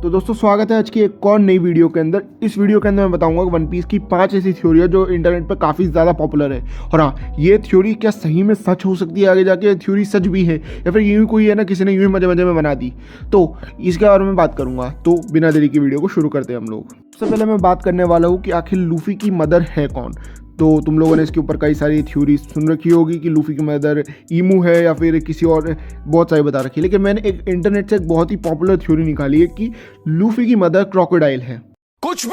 तो दोस्तों स्वागत है आज की एक और नई वीडियो के अंदर। इस वीडियो के अंदर मैं बताऊंगा वन पीस की 5 ऐसी थ्योरी है जो इंटरनेट पर काफ़ी ज़्यादा पॉपुलर है। और हाँ, ये थ्योरी क्या सही में सच हो सकती है, आगे जाके ये थ्योरी सच भी है या फिर यूँ कोई है ना किसी ने यूँ मजे मजे में बना दी, तो इसके बारे में बात करूंगा। तो बिना देरी की वीडियो को शुरू करते हैं हम लोग। सबसे पहले मैं बात करने वाला हूँ कि आखिर लूफी की मदर है कौन। तो तुम लोगों ने इसके ऊपर कई सारी थ्योरी सुन रखी होगी कि लूफी की मदर ईमू है या फिर किसी और, बहुत सारी बता रखी है। लेकिन मैंने एक इंटरनेट से एक बहुत ही पॉपुलर थ्योरी निकाली है कि लूफी की मदर क्रोकोडाइल है। कुछ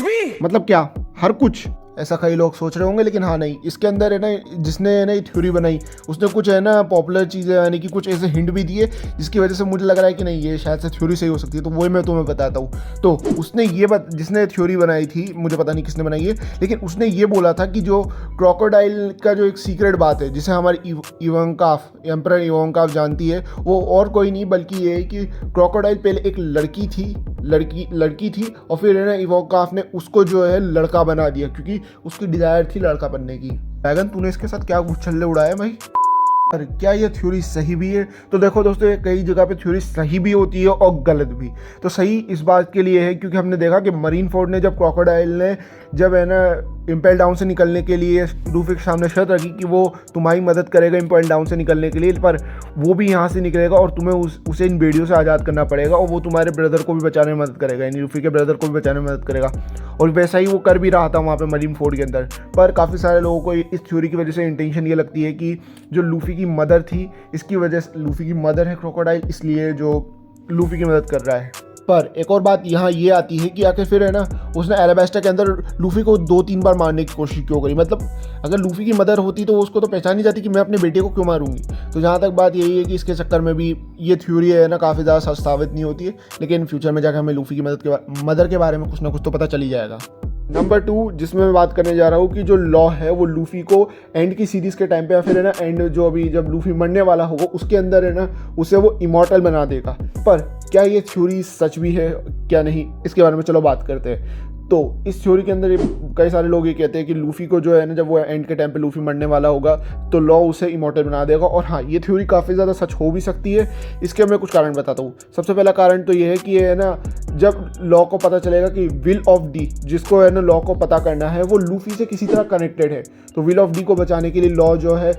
भी मतलब क्या, हर कुछ, ऐसा कई लोग सोच रहे होंगे। लेकिन हाँ नहीं, इसके अंदर है ना जिसने है ना ये थ्योरी बनाई उसने कुछ है ना पॉपुलर चीज़ें यानी कि कुछ ऐसे हिंट भी दिए जिसकी वजह से मुझे लग रहा है कि नहीं ये शायद से थ्योरी सही हो सकती है। तो वही मैं तुम्हें बताता हूँ। तो उसने जिसने थ्योरी बनाई थी, मुझे पता नहीं किसने बनाई है, लेकिन उसने ये बोला था कि जो क्रोकोडाइल का जो एक सीक्रेट बात है जिसे हमारी इवांकाफ, एम्परर इवांकाफ जानती है, वो और कोई नहीं बल्कि ये है कि क्रोकोडाइल पहले एक लड़की थी और फिर है ना इवांकाफ ने उसको जो है लड़का बना दिया क्योंकि उसकी डिजायर थी लड़का बनने की। ड्रैगन, तूने इसके साथ क्या उछल्ले उड़ाए भाई? पर क्या ये थ्योरी सही भी है? तो देखो दोस्तों, कई जगह पे थ्योरी सही भी होती है और गलत भी। तो सही इस बात के लिए है क्योंकि हमने देखा कि मरीन फोर्ड ने जब क्रोकोडाइल ने जब है ना इम्पेल डाउन से निकलने के लिए लूफी के सामने शर्त रखी कि वो तुम्हारी मदद करेगा इम्पेल डाउन से निकलने के लिए, पर वो भी यहाँ से निकलेगा और तुम्हें उसे इन बेड़ियों से आज़ाद करना पड़ेगा और वो तुम्हारे ब्रदर को भी बचाने में मदद करेगा, यानी लूफी के ब्रदर को भी बचाने में मदद करेगा। और वैसा ही वो कर भी रहा था वहाँ पे मरीन फोर्ड के अंदर। पर काफ़ी सारे लोगों को इस थ्योरी की वजह से इंटेंशन ये लगती है कि जो लूफी की मदर थी, इसकी वजह से लूफी की मदर है क्रोकोडाइल, इसलिए जो लूफी की मदद कर रहा है। पर एक और बात यहाँ ये आती है कि आखिर फिर है ना उसने एलाबास्टर के अंदर लूफी को 2-3 बार मारने की कोशिश क्यों करी? मतलब अगर लूफी की मदर होती तो उसको तो पहचान ही जाती कि मैं अपने बेटे को क्यों मारूंगी। तो जहाँ तक बात यही है कि इसके चक्कर में भी ये थ्योरी है ना काफ़ी ज़्यादा साबित नहीं होती है, लेकिन फ्यूचर में जाकर हमें लूफी की मदर के बारे में कुछ ना कुछ तो पता चल ही जाएगा। नंबर 2 जिसमें मैं बात करने जा रहा हूँ कि जो लॉ है वो लूफी को एंड की सीरीज़ के टाइम पे या फिर है ना एंड जो अभी जब लूफी मरने वाला होगा उसके अंदर है ना उसे वो इमॉर्टल बना देगा। पर क्या ये थ्योरी सच भी है क्या नहीं, इसके बारे में चलो बात करते हैं। तो इस थ्योरी के अंदर कई सारे लोग ये कहते हैं कि लूफी को जो है ना जब वो एंड के टाइम पे लूफी मरने वाला होगा तो लॉ उसे इमॉर्टल बना देगा। और हाँ, ये थ्योरी काफ़ी ज़्यादा सच हो भी सकती है। इसके मैं कुछ कारण बताता हूँ। सबसे पहला कारण तो ये है कि ये है ना जब लॉ को पता चलेगा कि विल ऑफ डी, जिसको है ना लॉ को पता करना है, वो लूफी से किसी तरह कनेक्टेड है, तो विल ऑफ डी को बचाने के लिए लॉ जो है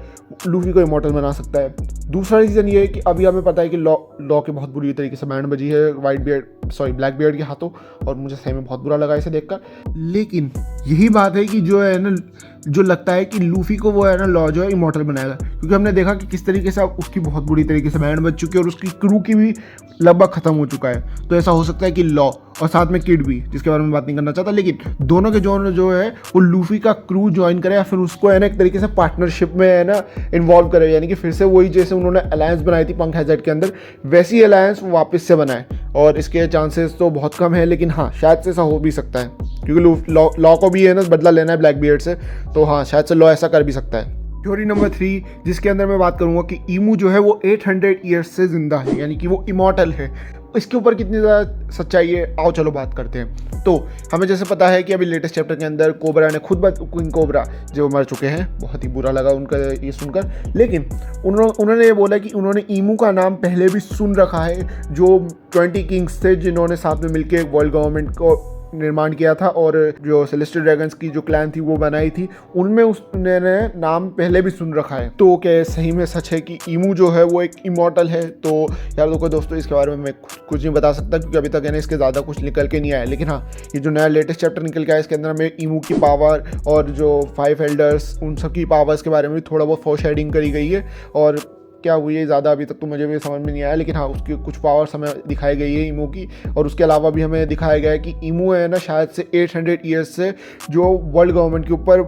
लूफी को इमॉर्टल बना सकता है। दूसरा रीज़न ये है कि अभी हमें पता है कि लॉ के बहुत बुरी तरीके से बैंड बजी है ब्लैक बियर्ड के हाथों, और मुझे सही में बहुत बुरा लगा इसे देखकर। लेकिन यही बात है कि जो है ना जो लगता है कि लूफी को वो है ना लॉ जो है इमॉर्टल बनाएगा, क्योंकि हमने देखा कि किस तरीके से अब उसकी बहुत बुरी तरीके से बैंड बज चुकी है और उसकी क्रू की भी लगभग खत्म हो चुका है। तो ऐसा हो सकता है कि लॉ और साथ में किड भी, जिसके बारे में बात नहीं करना चाहता, लेकिन दोनों के जो है वो लूफी का क्रू ज्वाइन करे या फिर उसको है ना एक तरीके से पार्टनरशिप में है ना इन्वॉल्व करे, यानी कि फिर से वही जैसे उन्होंने अलायंस बनाई थी पंख हैजर्ड के अंदर वैसी अलायंस वापस से बनाए। और इसके चांसेस तो बहुत कम है, लेकिन हाँ शायद से ऐसा हो भी सकता है क्योंकि लॉ को भी है ना बदला लेना है ब्लैक बियर्ड से, तो हाँ शायद से लॉ ऐसा कर भी सकता है। थ्योरी नंबर 3 जिसके अंदर मैं बात करूंगा कि ईमू जो है वो 800 ईयर्स से जिंदा है, यानी कि वो इमॉर्टल है। इसके ऊपर कितनी ज़्यादा सच्चाई है, आओ चलो बात करते हैं। तो हमें जैसे पता है कि अभी लेटेस्ट चैप्टर के अंदर कोबरा ने खुद क्वीन कोबरा जो मर चुके हैं, बहुत ही बुरा लगा उनका ये सुनकर, लेकिन उन्होंने ये बोला कि उन्होंने ईमू का नाम पहले भी सुन रखा है, जो 20 किंग्स थे जिन्होंने साथ में मिलकर वर्ल्ड गवर्नमेंट को निर्माण किया था और जो सेलेस्टियल ड्रैगन्स की जो क्लैन थी वो बनाई थी, उनमें उसने नाम पहले भी सुन रखा है। तो क्या सही में सच है कि ईमू जो है वो एक इमॉर्टल है? तो यार देखो दोस्तों, इसके बारे में मैं कुछ नहीं बता सकता क्योंकि अभी तक है ना इसके ज़्यादा कुछ निकल के नहीं आया। लेकिन हाँ, ये जो नया लेटेस्ट चैप्टर निकल के आया इसके अंदर हमें ईमू की पावर और जो 5 एल्डर्स उन सब की पावर्स के बारे में भी थोड़ा बहुत फोरशैडोइंग करी गई है। और क्या हुई है ज़्यादा अभी तक तो मुझे भी समझ में नहीं आया, लेकिन हाँ उसकी कुछ पावर्स हमें दिखाई गई है ईमू की। और उसके अलावा भी हमें दिखाया गया है कि ईमू है ना शायद से 800 ईयर्स से जो वर्ल्ड गवर्नमेंट के ऊपर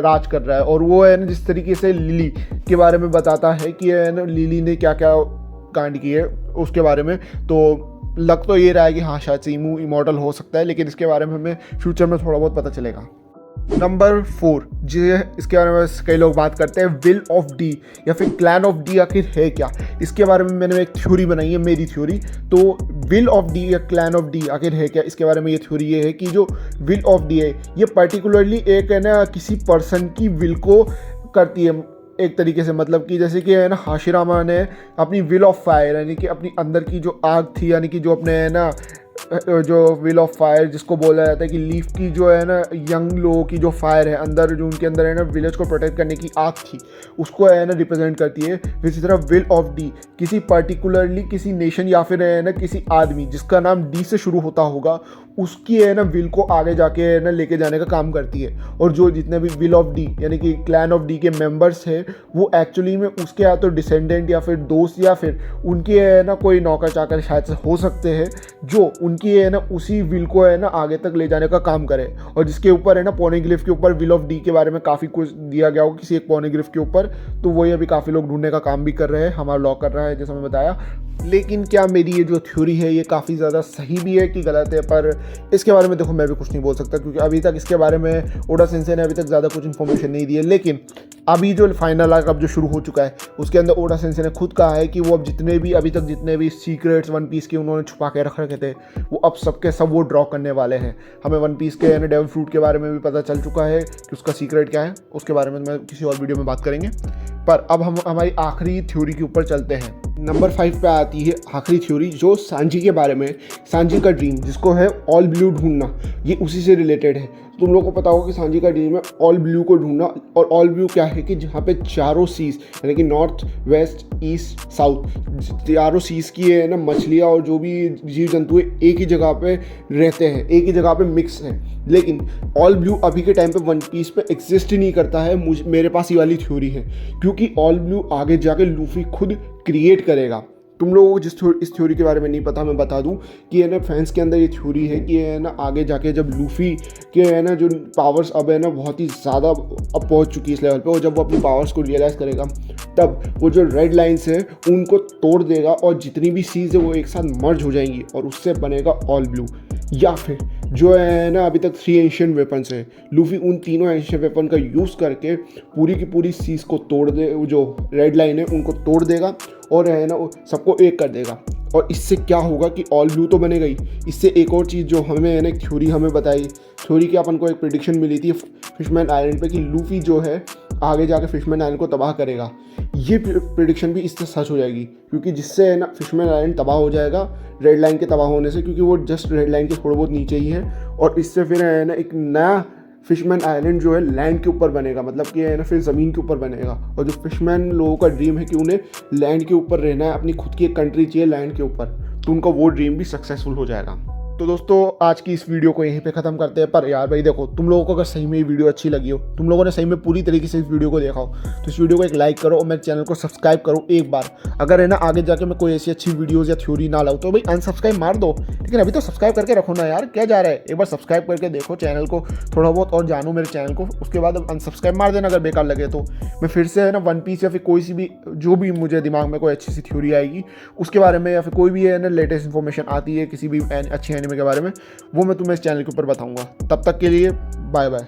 राज कर रहा है। और वो है ना जिस तरीके से लिली के बारे में बताता है कि है ना लिली ने क्या क्या कांड किए उसके बारे में, तो लग तो ये रहा है कि हाँ शायद से ईमू इमॉर्टल हो सकता है, लेकिन इसके बारे में हमें फ्यूचर में थोड़ा बहुत पता चलेगा। नंबर 4 जो इसके बारे में कई लोग बात करते हैं, विल ऑफ डी या फिर क्लैन ऑफ डी आखिर है क्या? इसके बारे में मैंने एक थ्योरी बनाई है, मेरी थ्योरी। तो विल ऑफ डी या क्लैन ऑफ डी आखिर है क्या? इसके बारे में ये थ्योरी ये है कि जो विल ऑफ डी है ये पर्टिकुलरली एक है ना किसी पर्सन की विल को करती है, एक तरीके से, मतलब कि जैसे कि है ना हाशिरामा ने अपनी विल ऑफ फायर यानी कि अपनी अंदर की जो आग थी, यानी कि जो अपने है ना जो विल ऑफ फायर जिसको बोला जाता है कि लीफ की जो है ना यंग लोगों की जो फायर है अंदर, जो उनके अंदर है ना विलेज को प्रोटेक्ट करने की आग थी, उसको है ना रिप्रेजेंट करती है। इसी तरह विल ऑफ डी किसी पर्टिकुलरली किसी नेशन या फिर है ना किसी आदमी जिसका नाम डी से शुरू होता होगा, उसकी है ना विल को आगे जाके है ना लेके जाने का काम करती है। और जो जितने भी विल ऑफ डी यानी कि क्लैन ऑफ डी के मेंबर्स हैं, वो एक्चुअली में उसके या तो डिसेंडेंट या फिर दोस्त या फिर उनके है ना कोई नौकर चाकर शायद से हो सकते हैं, जो उनकी है ना उसी विल को है ना आगे तक ले जाने का काम करे। और जिसके ऊपर है ना पोनीग्लिफ के ऊपर विल ऑफ डी के बारे में काफ़ी कुछ दिया गया होगा किसी एक पोनीग्लिफ के ऊपर, तो वही अभी काफ़ी लोग ढूंढने का काम भी कर रहे हैं, हमारा लॉ कर रहा है जैसा मैं बताया। लेकिन क्या मेरी ये जो थ्योरी है ये काफ़ी ज़्यादा सही भी है कि गलत है, पर इसके बारे में देखो मैं भी कुछ नहीं बोल सकता, क्योंकि अभी तक इसके बारे में ओडा सेंसे ने अभी तक ज़्यादा कुछ इन्फॉर्मेशन नहीं दी है। लेकिन अभी जो फाइनल आर्क अब जो शुरू हो चुका है उसके अंदर ओडा सेंसे ने खुद कहा है कि वो अब जितने भी अभी तक जितने भी सीक्रेट्स वन पीस के उन्होंने छुपा के रख रखे थे, वो अब सबके सब वो ड्रॉ करने वाले हैं। हमें वन पीस के यानी डेविल फ्रूट के बारे में भी पता चल चुका है कि उसका सीक्रेट क्या है, उसके बारे में मैं किसी और वीडियो में बात करेंगे। पर अब हम हमारी आखिरी थ्योरी के ऊपर चलते हैं। नंबर 5 पे आती है आखिरी थ्योरी, जो सांजी के बारे में, सांजी का ड्रीम जिसको है ऑल ब्लू ढूंढना, ये उसी से रिलेटेड है। तुम लोगों को पता होगा कि सांजी का ड्रीम है ऑल ब्लू को ढूंढना। और ऑल ब्लू क्या है कि जहाँ पे चारों सीज यानी कि नॉर्थ वेस्ट ईस्ट साउथ, चारों सीज की है ना मछलियाँ और जो भी जीव जंतु है एक ही जगह पे रहते हैं, एक ही जगह पे मिक्स हैं। लेकिन ऑल ब्लू अभी के टाइम पे वन पीस पे एग्जिस्ट ही नहीं करता है। मेरे पास ये वाली थ्योरी है, क्योंकि ऑल ब्लू आगे जाके लूफी खुद क्रिएट करेगा। तुम लोगों को इस थ्योरी के बारे में नहीं पता, मैं बता दूं कि है ना फैंस के अंदर ये थ्योरी है कि है ना आगे जाके जब लूफी के है ना जो पावर्स अब है ना बहुत ही ज़्यादा अब पहुंच चुकी है इस लेवल पे, और जब वो अपनी पावर्स को रियलाइज़ करेगा तब वो जो रेड लाइन्स है उनको तोड़ देगा और जितनी भी सीज है वो एक साथ मर्ज हो जाएंगी और उससे बनेगा ऑल ब्लू। या फिर जो है ना अभी तक 3 एंशिएंट वेपन्स है, लूफी उन तीनों एंशिएंट वेपन का यूज़ करके पूरी की पूरी सीज को तोड़ दे, जो रेड लाइन है उनको तोड़ देगा और है ना सबको एक कर देगा। और इससे क्या होगा कि ऑल ब्लू तो बनेगा ही, इससे एक और चीज़ जो हमें है ना एक थ्योरी हमें बताई, थ्योरी की अपन को एक प्रेडिक्शन मिली थी फिशमैन आइलैंड पे कि लूफी जो है आगे जाके फिशमैन आइलैंड को तबाह करेगा। ये प्रेडिक्शन भी इससे सच हो जाएगी, क्योंकि जिससे है ना फिशमैन आइलैंड तबाह हो जाएगा रेड लाइन के तबाह होने से, क्योंकि वो जस्ट रेड लाइन के थोड़े बहुत नीचे ही है। और इससे फिर है ना एक नया फिशमैन आइलैंड जो है लैंड के ऊपर बनेगा, मतलब कि है ना फिर ज़मीन के ऊपर बनेगा। और जो फिशमैन लोगों का ड्रीम है कि उन्हें लैंड के ऊपर रहना है, अपनी खुद की एक कंट्री चाहिए लैंड के ऊपर, तो उनका वो ड्रीम भी सक्सेसफुल हो जाएगा। तो दोस्तों आज की इस वीडियो को यहीं पे ख़त्म करते हैं। पर यार भाई देखो, तुम लोगों को अगर सही में ये वीडियो अच्छी लगी हो, तुम लोगों ने सही में पूरी तरीके से इस वीडियो को देखा हो, तो इस वीडियो को एक लाइक करो और मेरे चैनल को सब्सक्राइब करो एक बार। अगर है ना आगे जाके मैं कोई ऐसी अच्छी वीडियोज़ या थ्योरी ना लाऊँ तो भाई अनसब्सक्राइब मार दो, लेकिन अभी तो सब्सक्राइब करके रखो ना यार, क्या जा रहा है। एक बार सब्सक्राइब करके देखो चैनल को थोड़ा बहुत और जानो मेरे चैनल को, उसके बाद अनसब्सक्राइब मार देना अगर बेकार लगे तो। मैं फिर से है ना वन पीस या फिर कोई सी भी जो भी मुझे दिमाग में कोई अच्छी सी थ्योरी आएगी उसके बारे में, या फिर कोई भी है ना लेटेस्ट इन्फॉर्मेशन आती है किसी भी अच्छी एनिमे के बारे में, वो मैं तुम्हें इस चैनल के ऊपर बताऊंगा। तब तक के लिए बाय बाय।